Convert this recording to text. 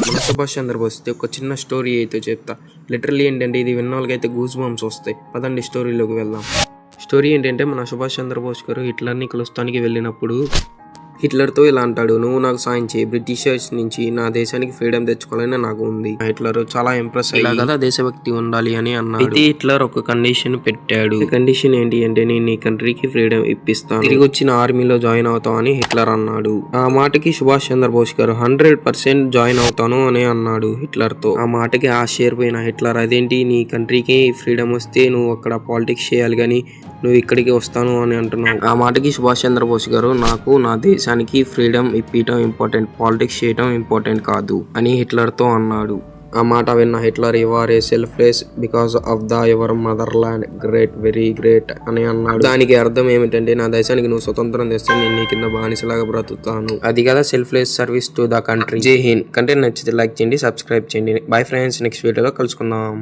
మన సుభాష్ చంద్రబోస్ ఒక చిన్న స్టోరీ అయితే చెప్తా. లిటరల్లీ ఏంటంటే ఇది విన్న వాళ్ళకైతే గూస్ బంప్స్ వస్తాయి. పదండి స్టోరీలోకి వెళ్దాం. స్టోరీ ఏంటంటే మన సుభాష్ చంద్రబోస్ గారు హిట్లర్ని కలుస్తానికి వెళ్ళినప్పుడు హిట్లర్తో ఇలా అంటాడు, నువ్వు నాకు సాయం చేయి, బ్రిటిషర్స్ నుంచి నా దేశానికి ఫ్రీడమ్ తెచ్చుకోవాలని నాకు ఉంది. హిట్లర్ చాలా ఇంప్రెస్ అయ్యి కదా దేశభక్తి ఉండాలి అని అన్నాడు. అయితే హిట్లర్ ఒక కండిషన్ పెట్టాడు. కండిషన్ ఏంటి అంటే నేను నీ కంట్రీకి ఫ్రీడమ్ ఇప్పిస్తాను, తిరిగి వచ్చిన ఆర్మీలో జాయిన్ అవుతావు అని హిట్లర్ అన్నాడు. ఆ మాటకి సుభాష్ చంద్రబోస్ గారు 100% జాయిన్ అవుతాను అని అన్నాడు హిట్లర్ తో. ఆ మాటకి ఆశ్చర్యపోయిన హిట్లర్, అదేంటి నీ కంట్రీకి ఫ్రీడమ్ వస్తే నువ్వు అక్కడ పాలిటిక్స్ చేయాలి కానీ నువ్వు ఇక్కడికి వస్తాను అని అంటున్నావు. ఆ మాటకి సుభాష్ చంద్రబోస్ గారు, నాకు నా దేశానికి ఫ్రీడమ్ ఇప్పించడం ఇంపార్టెంట్, పాలిటిక్స్ చేయడం ఇంపార్టెంట్ కాదు అని హిట్లర్ తో అన్నాడు. ఆ మాట విన్న Hitler, you are a selfless because of the your motherland, great, very great అని అన్నాడు. దానికి అర్థం ఏమిటంటే నా దేశానికి నువ్వు స్వతంత్రం తెస్తే నేను నీ కింద బానిసలాగా బ్రతుకుతాను. అది కదా selfless service to the country. జై హింద్. కంటెంట్ నచ్చితే లైక్ చేయండి, సబ్స్క్రైబ్ చేయండి. బై ఫ్రెండ్స్, నెక్స్ట్ వీడియోలో కలుసుకుందాం.